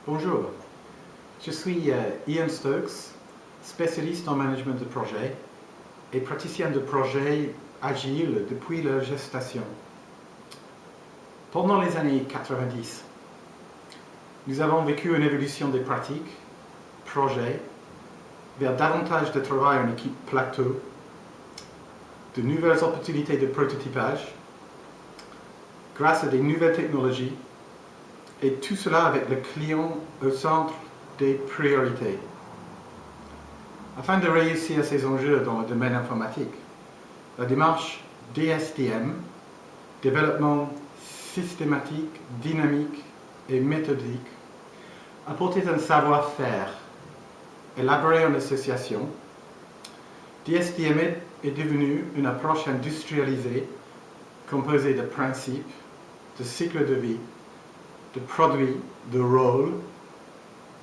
Bonjour, je suis Ian Stokes, spécialiste en management de projet et praticien de projet agile depuis leur gestation. Pendant les années 90, nous avons vécu une évolution des pratiques, projets, vers davantage de travail en équipe plateau, de nouvelles opportunités de prototypage, grâce à des nouvelles technologies, et tout cela avec le client au centre des priorités. Afin de réussir ces enjeux dans le domaine informatique, la démarche DSDM, développement systématique, dynamique et méthodique, apportait un savoir-faire élaboré en association. DSDM est devenu une approche industrialisée composée de principes, de cycles de vie, de produits, de rôles,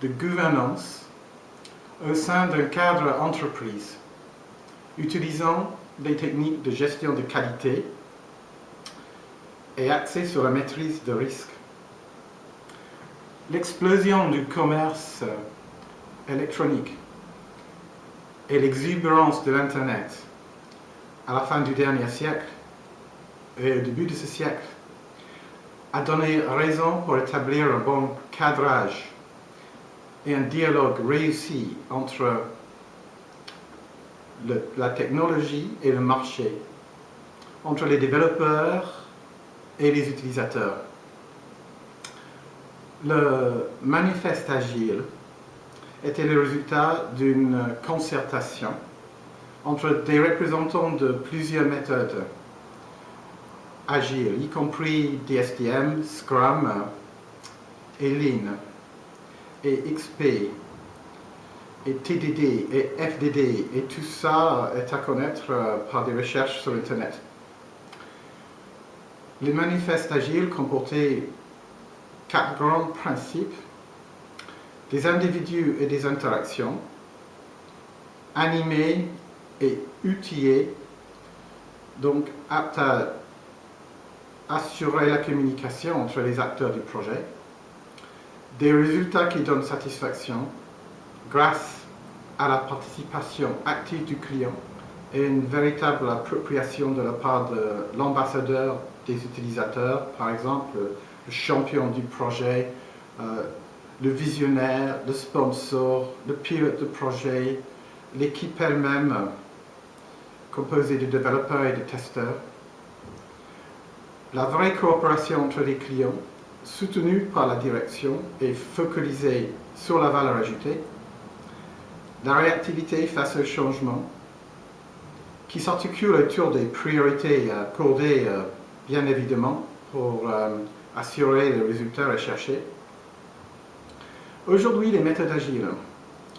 de gouvernance au sein d'un cadre entreprise, utilisant des techniques de gestion de qualité et axées sur la maîtrise de risque. L'explosion du commerce électronique et l'exubérance de l'Internet à la fin du dernier siècle et au début de ce siècle a donné raison pour établir un bon cadrage et un dialogue réussi entre la technologie et le marché, entre les développeurs et les utilisateurs. Le manifeste agile était le résultat d'une concertation entre des représentants de plusieurs méthodes agiles, y compris DSDM, Scrum et Lean, et XP, et TDD, et FDD, et tout ça est à connaître par des recherches sur Internet. Les manifestes agiles comportaient 4 grands principes: des individus et des interactions, animés et outillés, donc aptes à assurer la communication entre les acteurs du projet, des résultats qui donnent satisfaction grâce à la participation active du client et une véritable appropriation de la part de l'ambassadeur des utilisateurs, par exemple le champion du projet, le visionnaire, le sponsor, le pilote de projet, l'équipe elle-même composée de développeurs et de testeurs. La vraie coopération entre les clients, soutenue par la direction et focalisée sur la valeur ajoutée. La réactivité face au changement, qui s'articule autour des priorités accordées, bien évidemment, pour assurer les résultats recherchés. Aujourd'hui, les méthodes agiles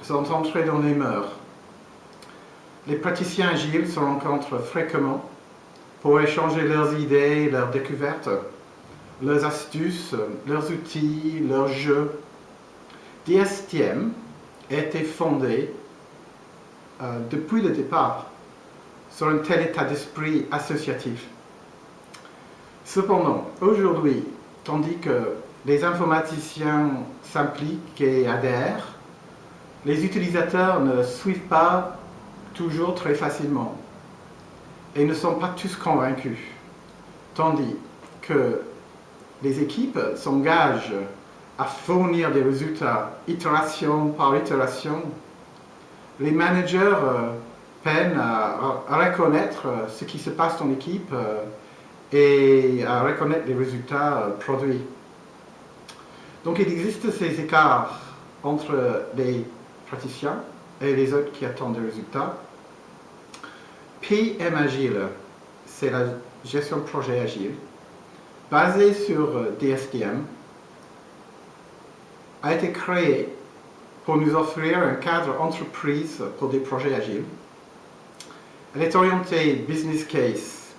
sont entrées dans les mœurs. Les praticiens agiles se rencontrent fréquemment pour échanger leurs idées, leurs découvertes, leurs astuces, leurs outils, leurs jeux. DSDM a été fondé depuis le départ sur un tel état d'esprit associatif. Cependant, aujourd'hui, tandis que les informaticiens s'impliquent et adhèrent, les utilisateurs ne suivent pas toujours très facilement et ne sont pas tous convaincus, tandis que les équipes s'engagent à fournir des résultats itération par itération. Les managers peinent à reconnaître ce qui se passe dans l'équipe et à reconnaître les résultats produits. Donc il existe ces écarts entre les praticiens et les autres qui attendent des résultats. PM Agile, c'est la gestion de projet agile, basée sur DSDM, a été créée pour nous offrir un cadre entreprise pour des projets agiles. Elle est orientée business case,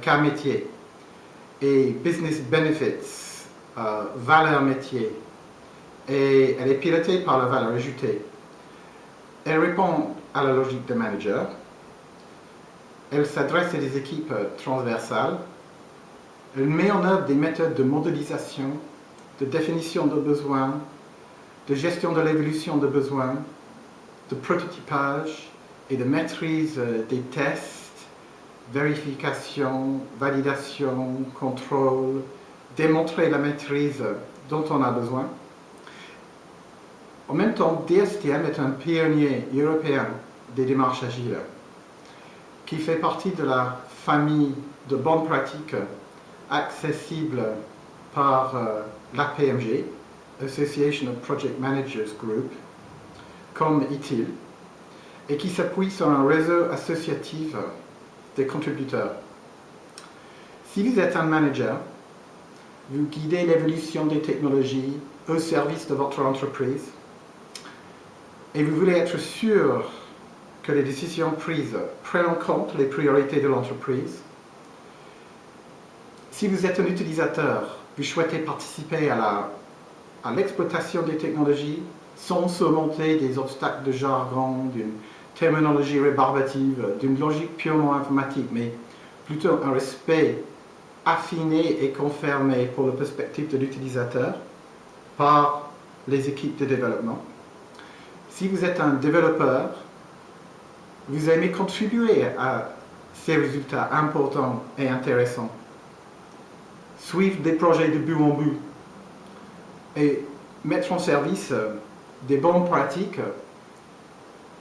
cas métier, et business benefits, valeur métier, et elle est pilotée par la valeur ajoutée. Elle répond à la logique de manager. Elle s'adresse à des équipes transversales. Elle met en œuvre des méthodes de modélisation de définition de besoins, de gestion de l'évolution de besoins, de prototypage et de maîtrise des tests, vérification, validation, contrôle, démontrer la maîtrise dont on a besoin. En même temps, DSTM est un pionnier européen des démarches agiles qui fait partie de la famille de bonnes pratiques accessibles par l'APMG, Association of Project Managers Group, comme ITIL, et qui s'appuie sur un réseau associatif des contributeurs. Si vous êtes un manager, vous guidez l'évolution des technologies au service de votre entreprise et vous voulez être sûr que les décisions prises prennent en compte les priorités de l'entreprise. Si vous êtes un utilisateur, vous souhaitez participer à l'exploitation des technologies sans surmonter des obstacles de jargon, d'une terminologie rébarbative, d'une logique purement informatique, mais plutôt un respect affiné et confirmé pour la perspective de l'utilisateur par les équipes de développement. Si vous êtes un développeur, vous aimez contribuer à ces résultats importants et intéressants. Suivre des projets de bout en bout et mettre en service des bonnes pratiques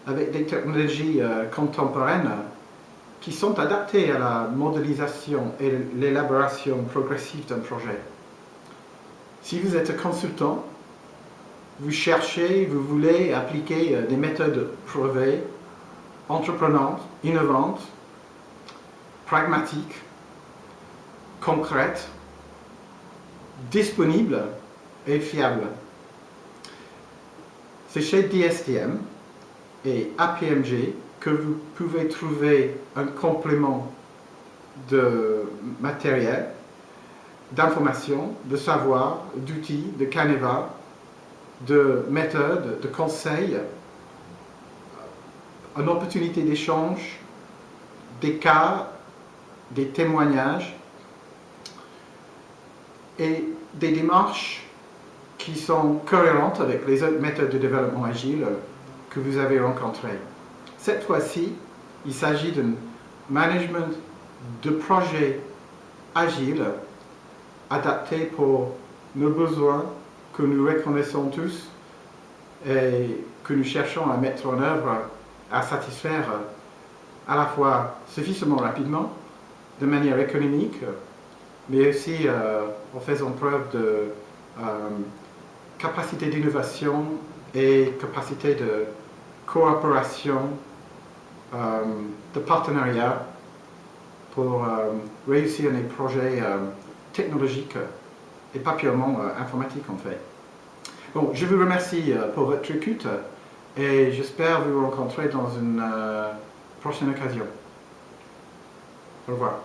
avec des technologies contemporaines qui sont adaptées à la modélisation et l'élaboration progressive d'un projet. Si vous êtes consultant, vous cherchez, vous voulez appliquer des méthodes prouvées, entreprenantes, innovantes, pragmatiques, concrètes, disponibles et fiables. C'est chez DSTM et APMG que vous pouvez trouver un complément de matériel, d'informations, de savoir, d'outils, de canevas, de méthodes, de conseils, une opportunité d'échange, des cas, des témoignages et des démarches qui sont cohérentes avec les autres méthodes de développement agile que vous avez rencontrées. Cette fois-ci, il s'agit d'un management de projet agile adapté pour nos besoins que nous reconnaissons tous et que nous cherchons à mettre en œuvre, à satisfaire à la fois suffisamment rapidement, de manière économique, mais aussi en faisant preuve de capacité d'innovation et capacité de coopération, de partenariat pour réussir les projets technologiques et pas purement informatiques en fait. Bon, je vous remercie pour votre écoute et j'espère vous rencontrer dans une prochaine occasion. Au revoir.